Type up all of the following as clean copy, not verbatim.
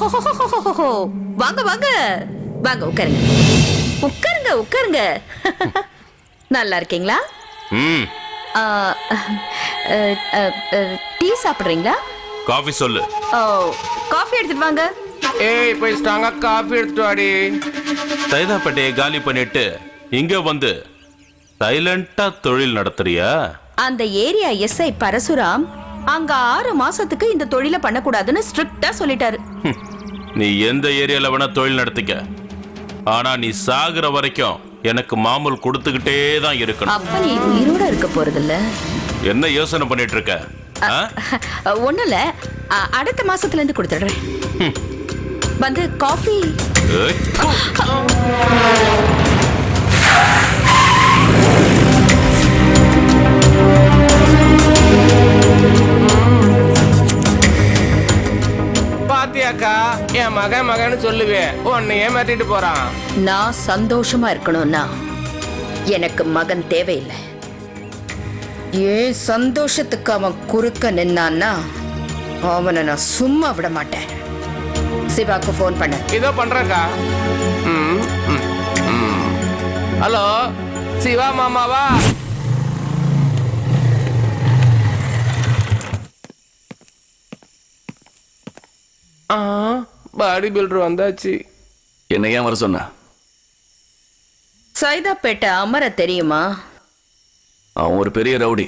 ஓஹோ, வாங்க வாங்க வாங்க, உட்காருங்க உட்காருங்க உட்காருங்க. நல்லா இருக்கீங்களா? ஆ, டீ சாப்பிடுறீங்களா? காஃபி சொல்லு. ஓ, காஃபி எடுத்துட்டு வாங்க. ஏய் போய் ஸ்ட்ராங்கா காஃபி எடுத்துட்டு வாடி. சைதாப்பேட்டையை காலி பண்ணிட்டு இங்க வந்து சைலண்டா தொழில் நடத்துறியா? அந்த ஏரியா எஸ்ஐ பரசுராம் அங்க 6 மாசத்துக்கு இந்த தொழில பண்ணக்கூடாதுன்னு ஸ்ட்ரிக்ட்டா சொல்லிட்டாரு. நீ எந்த ஏரியால வேணா தொழில் நடத்திக்க, ஆனா நீ சாகுற வரைக்கும் எனக்கு மாமூல் கொடுத்துக்கிட்டே தான் இருக்கணும். அப்ப நீ உயிரோட இருக்க போறதில்ல. என்ன யோசனை பண்ணிட்டு இருக்க? ஒண்ணும் இல்ல, அடுத்த மாசத்துல இருந்து கொடுத்துடுறேன். வந்து காஃபி. பாத்தியாக்கா, என் மகன்னு சொல்லுவேன், உன்னை ஏமாத்திட்டு போறான். நான் சந்தோஷமா இருக்கணும்னா எனக்கு மகன் தேவையில்லை. ஏன் சந்தோஷத்துக்கு அவன் குறுக்க நின்னான்னா அவனை நான் சும்மா விட மாட்டேன். சிவாக்கு போன் பண்ண. இதோ பண்றேக்கா. ஹலோ, சிவா மாமாவா? பாடி பில்டர் வந்தாச்சு. என்ன ஏன் வர சொன்ன? சைதாப்பேட்டை அமர தெரியுமா? அவன் ஒரு பெரிய ரவுடி.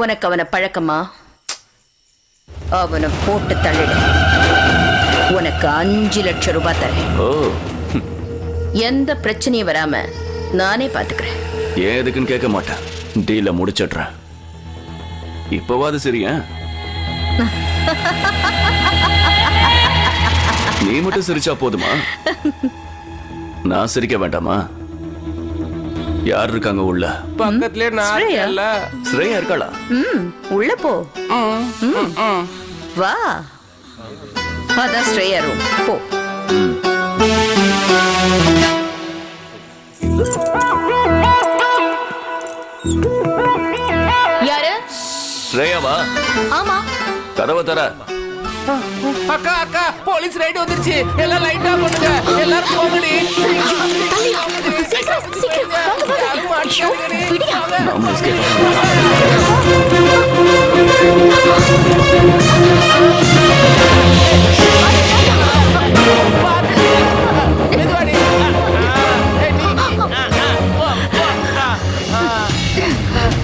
உனக்கு அவனை பழக்கமா? அவனை போட்டு தள்ளிடு. உனக்கு 5 லட்சம் ரூபாய் தரேன். ஓ, எந்த பிரச்சனையும் வராம நானே பாத்துக்கிறேன். ஏன் எதுக்குன்னு கேட்க மாட்டேன். டீல முடிச்சிடுறேன். இப்பவாது சரியா? நீ மட்டும் சிரிச்சா போதுமா? நான் சிரிக்க வேண்டாமா? யார் இருக்காங்க உள்ள? பக்கத்திலே நான் இல்ல. ஸ்ரேயா இருக்காளா? உள்ள போ. வா, அதான் ஸ்ரேயா ரூம். போ. யாரு? ஸ்ரேயாவா? ஆமா. கதவை தர. அக்கா அக்கா, போலீஸ் ரைடு வந்துருச்சு. எல்லாம் லைட்டா பண்ணுங்க. எல்லாரும் போங்கடி. நாம escape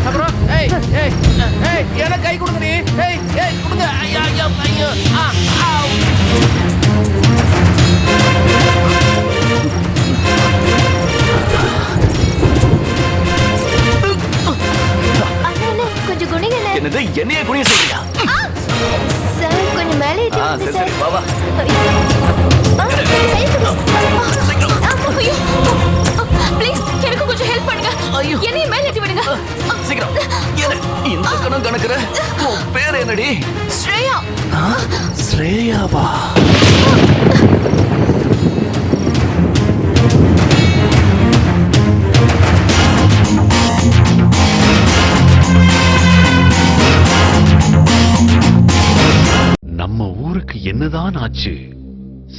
அப்புறம் எனக்கு கை கொடுங்கடி. கொடுங்க. ஐயா ஐயா ஐயோ. கொஞ்சம் குனிங்கல. என்னது? என்னைய குனிய சொல்றியா? சார் கொஞ்சம் மேலே ஏத்தி விடுங்க சரி சார். வா வா. ப்ளீஸ் எனக்கு கொஞ்சம் ஹெல்ப் பண்ணுங்க. என்னைய மேலே ஏத்தி விடுங்க. சீக்கிரம். என்ன இந்த கணம் கணக்குற? உன் பேர் என்னடி? ஸ்ரேயா. ஸ்ரேயாவா? நம்ம ஊருக்கு என்னதான் ஆச்சு?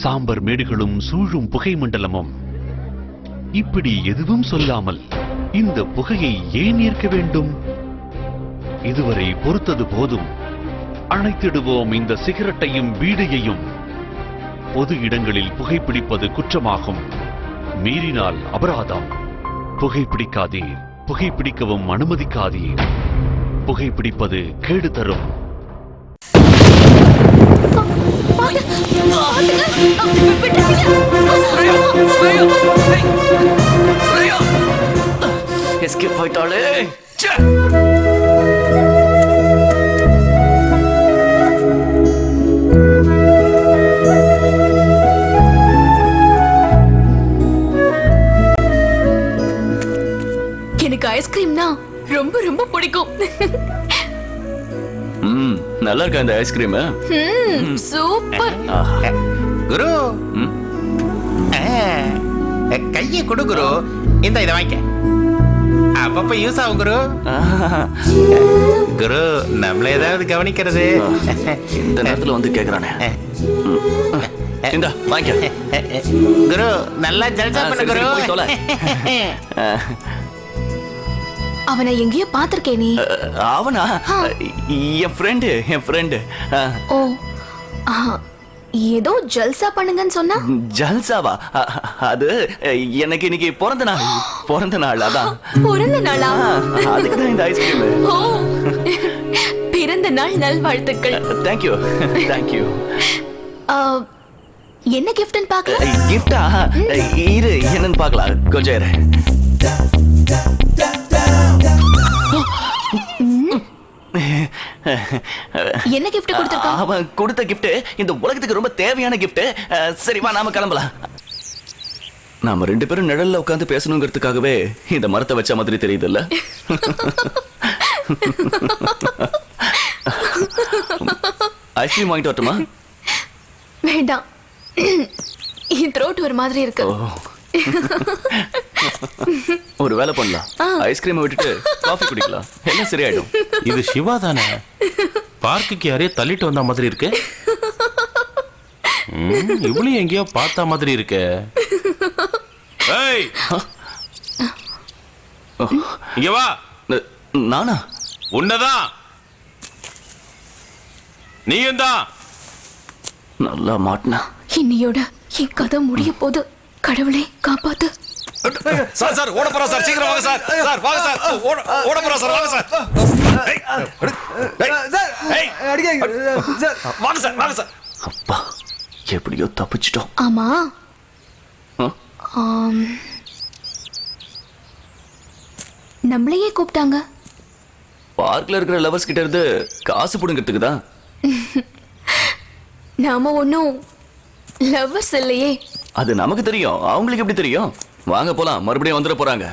சாம்பர் மேடுகளும் சூழும் புகை மண்டலமும். இப்படி எதுவும் சொல்லாமல் இந்த புகையை ஏன் ஏற்க வேண்டும்? இதுவரை பொறுத்தது போதும். அணைத்திடுவோம் இந்த சிகரெட்டையும் பீடியையும். பொது இடங்களில் புகைப்பிடிப்பது குற்றமாகும். மீறினால் அபராதம். புகைப்பிடிக்காதீர். புகைப்பிடிக்கவும் அனுமதிக்காதீர். புகைப்பிடிப்பது கேடு தரும். எஸ்கேப் ஆயிட்டாளே. எனக்கு ஐஸ்கிரீம்னா ரொம்ப ரொம்ப பிடிக்கும். நல்லா இருக்கா இந்த ஐஸ்கிரீம்? சூப்பர். குரு, கையை கொடு குரு. இந்த இதை வாங்கிக்க. அப்பப்ப யூஸ் ஆகும் குரு. குரு, நம்மள ஏதாவது கவனிக்கிறது. இந்த நேரத்துல வந்து கேக்குறானே. இந்தா வாங்கிக்க. குரு நல்லா ஜல்சா பண்ணு சரி, குரு சரி, போய் தொலை. அவனை எங்கேயோ பாத்திருக்கே நீ. அவனா? என் ஃப்ரெண்டு. ஓ ஆ, ஏதோ ஜல்சா பண்ணுங்கன்னு சொன்னா. ஜல்சாவா? அது எனக்கு இன்னைக்கு பிறந்த நாள் அதான். பிறந்த நாளா? அதுக்கு தான் இந்த ஐஸ்கிரீம். ஓ பிறந்த நாள் நல்வாழ்த்துக்கள். தேங்க்யூ. என்ன கிஃப்ட்னு பார்க்கலாம். கிஃப்டா? இரு என்னன்னு பார்க்கலாம், கொஞ்சம் இரு. என்ன கிஃப்ட் கொடுத்திருக்கான்? அவன் கொடுத்த கிஃப்ட் இந்த உலகத்துக்கு ரொம்ப தேவையான கிஃப்ட். சரி வா நாம கிளம்பலாம். நாம 2 பேரும் நிழல்ல உட்கார்ந்து பேசணுங்கிறதுக்காகவே இந்த மரத்தை வச்ச மாதிரி தெரியுதுல்ல? ஐஸ்கிரீம் வாங்கிட்டு வரட்டுமா? வேண்டாம், என் த்ரோட் ஒரு மாதிரி இருக்கு. ஒரு வேலை பண்ணலாம், ஐஸ்கிரீமை விட்டுட்டு காஃபி குடிக்கலாம், எல்லாம் சரியாயிடும். இது சிவா தானே? பார்க்குக்கு யாரையோ தள்ளிட்டு வந்த மாதிரி இருக்கு. இவளையும் எங்கேயோ பார்த்த மாதிரி இருக்கு. ஏய், இங்க வா. நானா? உன்னதான். நீயும் தான். நல்லா மாட்டினா. இன்னையோட என் கதை முடிய போது. கடவுளே காப்பாத்து. சார் ஓட போறோம் சார், சீக்கிரம் வாங்க சார். சார் வாங்க சார், ஓட போறோம் சார், வாங்க சார். வாங்க சார். அப்பா எப்படியோ தப்பிச்சிட்டோம். ஆமா, நம்மளையே கூப்பிட்டாங்க. பார்க்ல இருக்கிற லவர்ஸ் கிட்ட இருந்து காசு புடுங்கிறதுக்கு தான். நாம ஒன்னும் லவ்வர்ஸ் இல்லையே. அது நமக்கு தெரியும், அவங்களுக்கு எப்படி தெரியும்? வாங்க போலாம், மறுபடியும் வந்துட போறாங்க.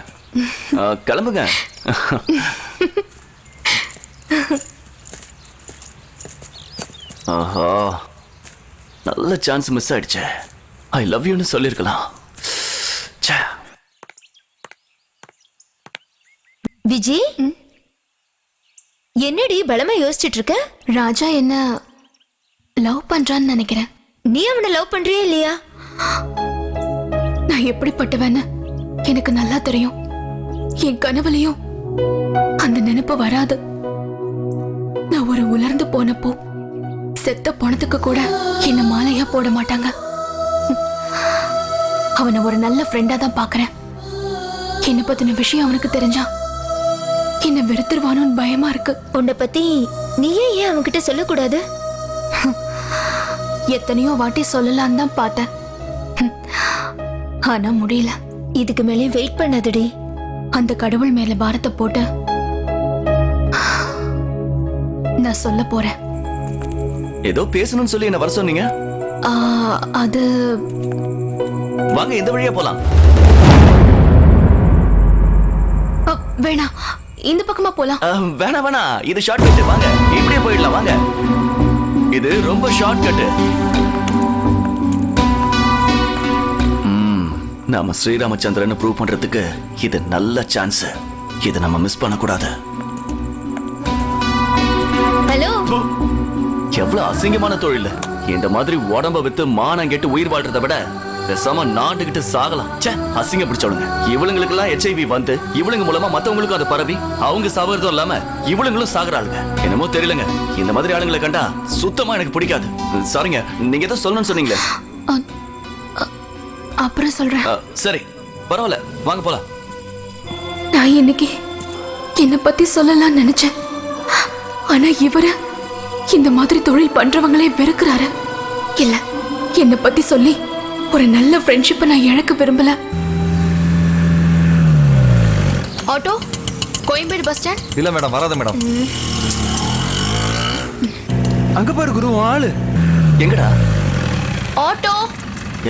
கிளம்புங்க. ஆஹா, நல்ல சான்ஸ் மிஸ் ஆயிடுச்சு. ஐ லவ் யூன்னு சொல்லிருக்கலாம். விஜி, என்னடி பலமா யோசிச்சுட்டு இருக்க? ராஜா என்ன லவ் பண்றான்னு நினைக்கிறேன். நீ அவனை லவ் பண்றியா இல்லையா? நான் எப்படிப்பட்டவன்னு எனக்கு நல்லா தெரியும். என் கனவுலையும் அந்த நினைப்பு வராது. நான் ஒரு உலர்ந்து போனப்போ செத்த பணத்துக்கு கூட என்ன மாலையா போட மாட்டாங்க. அவனை ஒரு நல்ல ஃப்ரெண்டா தான் பாக்குறேன். என்ன பத்தின விஷயம் அவனுக்கு தெரிஞ்சா என்ன வெறுத்துருவானோன்னு பயமா இருக்கு. உன்னை பத்தி நீயே ஏன் அவன்கிட்ட சொல்லக்கூடாது? எத்தனையோ வாட்டி சொல்லலான்னு தான் பார்த்தேன், ஆனா முடியல. இதுக்கு மேலே வெயிட் பண்ணாதடி. அந்த கடவுள் மேல பாரத்தை போட்டு நான் சொல்ல போறேன். ஏதோ பேசணும்னு சொல்லி என்ன வர சொன்னீங்க? அது வாங்க இந்த வழியா போலாம். வேணாம், இந்த பக்கமா போலாம். வேணா இது ஷார்ட் கட். வாங்க இப்படியே போயிடலாம். வாங்க, இது ரொம்ப ஷார்ட் கட். நாம ஸ்ரீராமச்சந்திரன் ப்ரூவ் பண்றதுக்கு இது நல்ல சான்ஸ். இதை நம்ம மிஸ் பண்ண கூடாது. ஹலோ, எவ்வளவு அசிங்கமான தொழில். இந்த மாதிரி உடம்ப வித்து மானம் கெட்டு உயிர் வாழ்றதை விட பேசாம நாட்டுக்கிட்டு சாகலாம். அசிங்க பிடிச்சவளுங்க இவளுங்களுக்கு எல்லாம் HIV வந்து இவளுங்க மூலமா மத்தவங்களுக்கும் அது பரவி அவங்க சாவறதும் இல்லாம இவளுங்களும் சாகுறாளுங்க. என்னமோ தெரியலங்க, இந்த மாதிரி ஆளுங்களை கண்டா சுத்தமா எனக்கு பிடிக்காது. சாரிங்க, நீங்க ஏதோ சொல்லணும்னு சொன்னீங்களே. அப்புறம் சொல்றேன். சரி பரவாயில்ல, வாங்க போலாம். நான் இன்னைக்கு என்ன பத்தி சொல்லலாம்னு நினைச்சேன், ஆனா இவரு இந்த மாதிரி தொழில் பண்றவங்களே வெறுக்கிறாரு. இல்ல, என்ன பத்தி சொல்லி ஒரு நல்ல ஃப்ரெண்ட்ஷிப்பை நான் இழக்க விரும்பல. Auto, Koyambedu bus stand. இல்ல மேடம், வராத மேடம். அங்க பாரு குரு, ஆளு எங்கடா? ஆட்டோ.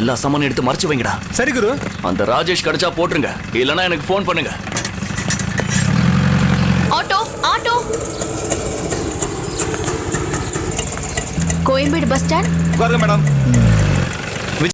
எல்லா சாமானும் எடுத்து மறைச்சு வைங்கடா. சரி குரு. அந்த ராஜேஷ் கிடைச்சா போட்டுருங்க, இல்லனா எனக்கு ஃபோன் பண்ணுங்க. Auto, auto. Koyambedu bus stand. உட்காருங்க மேடம்.